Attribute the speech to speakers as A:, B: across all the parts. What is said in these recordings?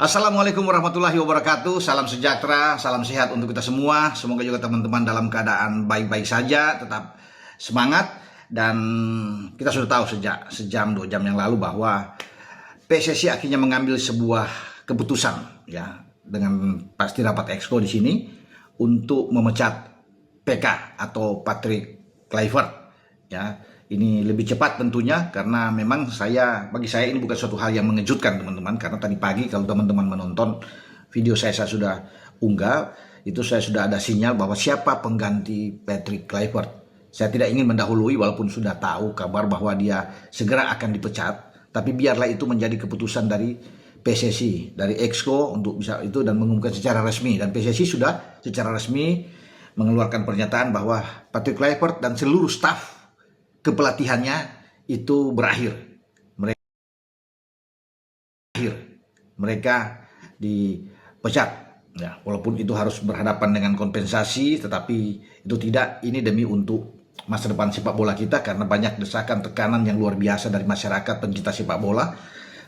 A: Assalamualaikum warahmatullahi wabarakatuh. Salam sejahtera, salam sehat untuk kita semua. Semoga juga teman-teman dalam keadaan baik-baik saja, tetap semangat. Dan kita sudah tahu sejak sejam 2 jam yang lalu bahwa PSSI akhirnya mengambil sebuah keputusan, ya, dengan pasti rapat exco di sini untuk memecat PK atau Patrick Kluivert, ya. Ini lebih cepat tentunya karena memang bagi saya ini bukan suatu hal yang mengejutkan teman-teman, karena tadi pagi kalau teman-teman menonton video saya sudah unggah, itu saya sudah ada sinyal bahwa siapa pengganti Patrick Kluivert. Saya tidak ingin mendahului walaupun sudah tahu kabar bahwa dia segera akan dipecat, tapi biarlah itu menjadi keputusan dari PSSI, dari Exco untuk bisa itu dan mengumumkan secara resmi, dan PSSI sudah secara resmi mengeluarkan pernyataan bahwa Patrick Kluivert dan seluruh staf kepelatihannya itu berakhir. Mereka dipecat, ya, walaupun itu harus berhadapan dengan kompensasi, tetapi itu tidak, ini demi untuk masa depan sepak bola kita, karena banyak desakan tekanan yang luar biasa dari masyarakat pencinta sepak bola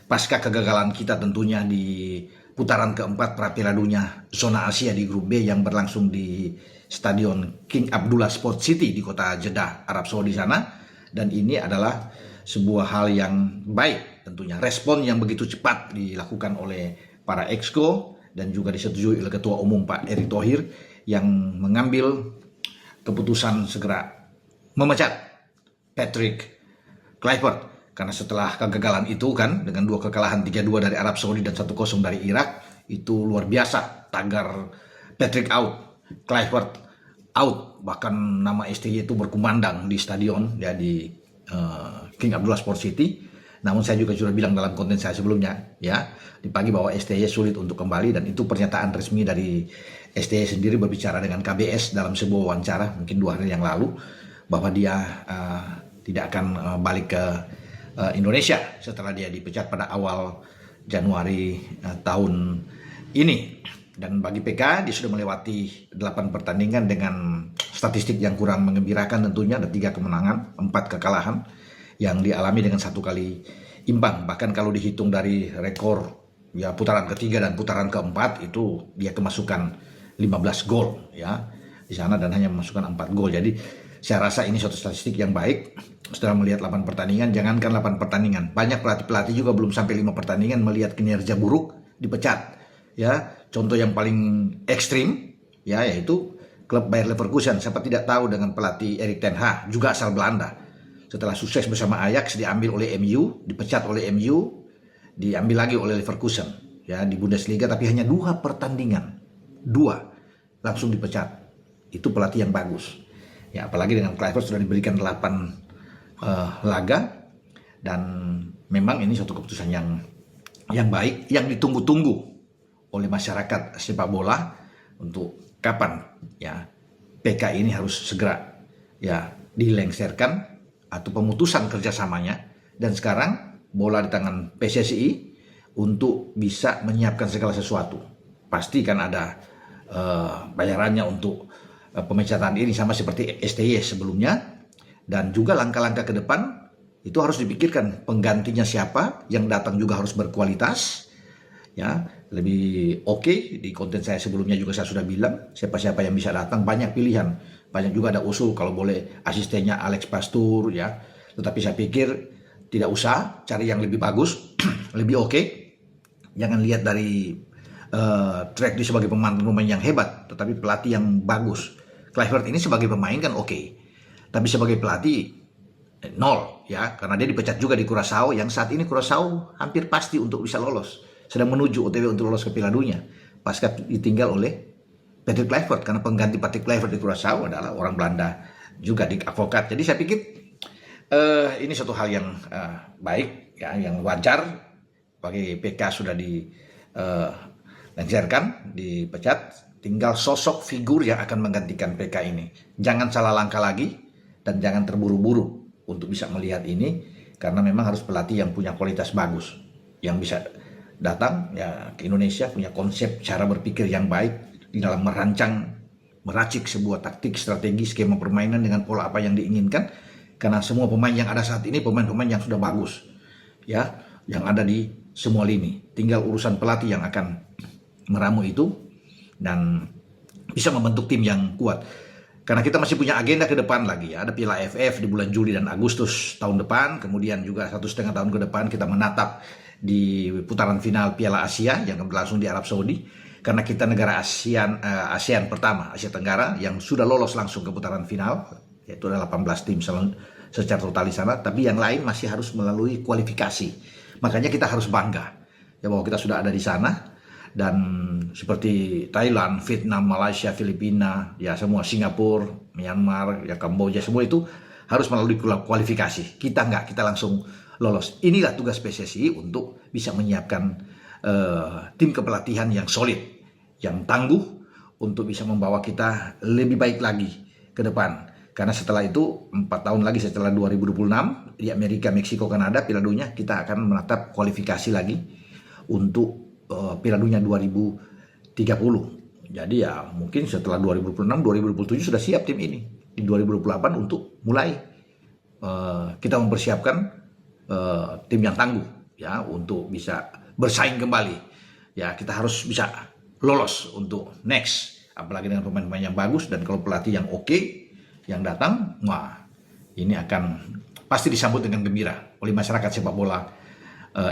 A: pasca kegagalan kita tentunya di putaran keempat Piala Dunia zona Asia di grup B yang berlangsung di Stadion King Abdullah Sport City di kota Jeddah, Arab Saudi sana. Dan ini adalah sebuah hal yang baik tentunya. Respon yang begitu cepat dilakukan oleh para exco dan juga disetujui oleh Ketua Umum Pak Erick Thohir yang mengambil keputusan segera memecat Patrick Kluivert. Karena setelah kegagalan itu kan, dengan 2 kekalahan 3-2 dari Arab Saudi dan 1-0 dari Irak, itu luar biasa. Tagar Patrick out, Kluivert out, bahkan nama STY itu berkumandang di stadion, ya, di King Abdullah Sport City. Namun saya juga sudah bilang dalam konten saya sebelumnya, ya, di pagi, bahwa STY sulit untuk kembali, dan itu pernyataan resmi dari STY sendiri berbicara dengan KBS dalam sebuah wawancara mungkin 2 hari yang lalu, bahwa dia tidak akan balik ke Indonesia setelah dia dipecat pada awal Januari tahun ini. Dan bagi PK, dia sudah melewati 8 pertandingan dengan statistik yang kurang mengembirakan tentunya. Ada 3 kemenangan, 4 kekalahan yang dialami dengan 1 kali imbang. Bahkan kalau dihitung dari rekor, ya, putaran ketiga dan putaran keempat, itu dia kemasukan 15 gol, ya, di sana, dan hanya memasukkan 4 gol. Jadi saya rasa ini suatu statistik yang baik. Setelah melihat 8 pertandingan, jangankan 8 pertandingan, banyak pelatih-pelatih juga belum sampai 5 pertandingan melihat kinerja buruk dipecat. Ya, contoh yang paling ekstrim, ya, yaitu klub Bayer Leverkusen. Siapa tidak tahu dengan pelatih Erik ten Hag, juga asal Belanda. Setelah sukses bersama Ajax, diambil oleh MU, dipecat oleh MU, diambil lagi oleh Leverkusen, ya, di Bundesliga, tapi hanya 2 pertandingan, 2 langsung dipecat. Itu pelatih yang bagus. Ya, apalagi dengan Kluivert sudah diberikan 8 laga, dan memang ini suatu keputusan yang baik, yang ditunggu-tunggu oleh masyarakat sepak bola, untuk kapan, ya, PK ini harus segera, ya, dilengsarkan atau pemutusan kerjasamanya. Dan sekarang bola di tangan PSSI untuk bisa menyiapkan segala sesuatu. Pasti kan ada bayarannya untuk pemecatan ini, sama seperti STY sebelumnya. Dan juga langkah-langkah ke depan itu harus dipikirkan, penggantinya siapa, yang datang juga harus berkualitas, ya, lebih oke. Di konten saya sebelumnya juga saya sudah bilang siapa-siapa yang bisa datang, banyak pilihan, banyak juga ada usul kalau boleh asistennya Alex Pastur, ya, tetapi saya pikir tidak usah, cari yang lebih bagus, lebih oke. Jangan lihat dari track dia sebagai pemain yang hebat, tetapi pelatih yang bagus. Kluivert ini sebagai pemain kan oke, tapi sebagai pelatih nol, ya, karena dia dipecat juga di Curaçao, yang saat ini Curaçao hampir pasti untuk bisa lolos, sedang menuju OTW untuk lolos ke Piala Dunia, pasca ditinggal oleh Patrick Kluivert, karena pengganti Patrick Kluivert di Curaçao adalah orang Belanda juga, di advokat. Jadi saya pikir ini suatu hal yang baik, ya, yang wajar. Bagi PK sudah dilengsarkan, dipecat, tinggal sosok figur yang akan menggantikan PK ini. Jangan salah langkah lagi, dan jangan terburu-buru untuk bisa melihat ini, karena memang harus pelatih yang punya kualitas bagus, yang bisa datang, ya, ke Indonesia, punya konsep cara berpikir yang baik di dalam meracik sebuah taktik, strategi, skema permainan dengan pola apa yang diinginkan. Karena semua pemain yang ada saat ini pemain-pemain yang sudah bagus, ya, yang ada di semua lini. Tinggal urusan pelatih yang akan meramu itu dan bisa membentuk tim yang kuat. Karena kita masih punya agenda ke depan lagi ya. Ada Piala AFF di bulan Juli dan Agustus tahun depan. Kemudian juga 1,5 tahun ke depan kita menatap di putaran final Piala Asia yang berlangsung di Arab Saudi. Karena kita negara ASEAN pertama, Asia Tenggara, yang sudah lolos langsung ke putaran final. Yaitu ada 18 tim secara total di sana. Tapi yang lain masih harus melalui kualifikasi. Makanya kita harus bangga ya bahwa kita sudah ada di sana. Dan seperti Thailand, Vietnam, Malaysia, Filipina, ya semua, Singapura, Myanmar, ya Kamboja, semua itu harus melalui kualifikasi. Kita enggak, kita langsung lolos. Inilah tugas PSSI untuk bisa menyiapkan tim kepelatihan yang solid, yang tangguh untuk bisa membawa kita lebih baik lagi ke depan. Karena setelah itu 4 tahun lagi setelah 2026 di Amerika, Meksiko, Kanada Piala Dunia, kita akan menatap kualifikasi lagi untuk Piala Dunia 2030. Jadi ya mungkin setelah 2026, 2027 sudah siap tim ini. Di 2028 untuk mulai kita mempersiapkan tim yang tangguh ya untuk bisa bersaing kembali. Ya kita harus bisa lolos untuk next. Apalagi dengan pemain-pemain yang bagus dan kalau pelatih yang oke yang datang, wah ini akan pasti disambut dengan gembira oleh masyarakat sepak bola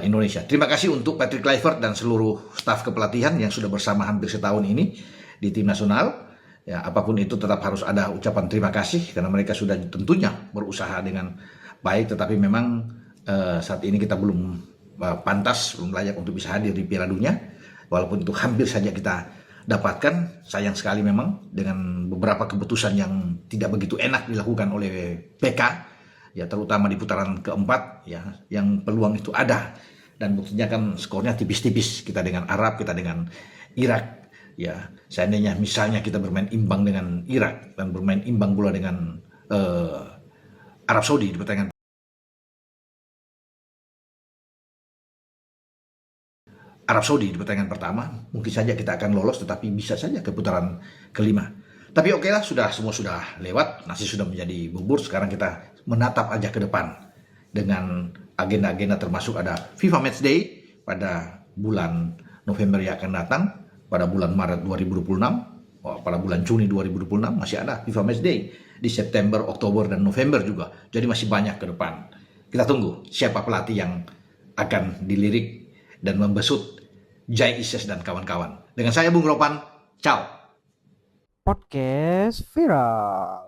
A: Indonesia. Terima kasih untuk Patrick Kluivert dan seluruh staf kepelatihan yang sudah bersama hampir setahun ini di tim nasional. Ya, apapun itu tetap harus ada ucapan terima kasih karena mereka sudah tentunya berusaha dengan baik. Tetapi memang saat ini kita belum pantas, belum layak untuk bisa hadir di Piala Dunia. Walaupun itu hampir saja kita dapatkan, sayang sekali memang dengan beberapa keputusan yang tidak begitu enak dilakukan oleh PK. Ya terutama di putaran keempat ya yang peluang itu ada dan buktinya kan skornya tipis-tipis, kita dengan Arab, kita dengan Irak ya. Seandainya misalnya kita bermain imbang dengan Irak dan bermain imbang pula dengan Arab Saudi di pertandingan pertama, mungkin saja kita akan lolos, tetapi bisa saja ke putaran kelima. Tapi oke lah, semua sudah lewat, nasi sudah menjadi bubur. Sekarang kita menatap aja ke depan dengan agenda-agenda, termasuk ada FIFA Matchday pada bulan November yang akan datang, pada bulan Maret 2026, pada bulan Juni 2026 masih ada FIFA Matchday, di September, Oktober, dan November juga. Jadi masih banyak ke depan. Kita tunggu siapa pelatih yang akan dilirik dan membesut Jai Ises dan kawan-kawan. Dengan saya Bung Ropan, ciao.
B: Podcast Viral.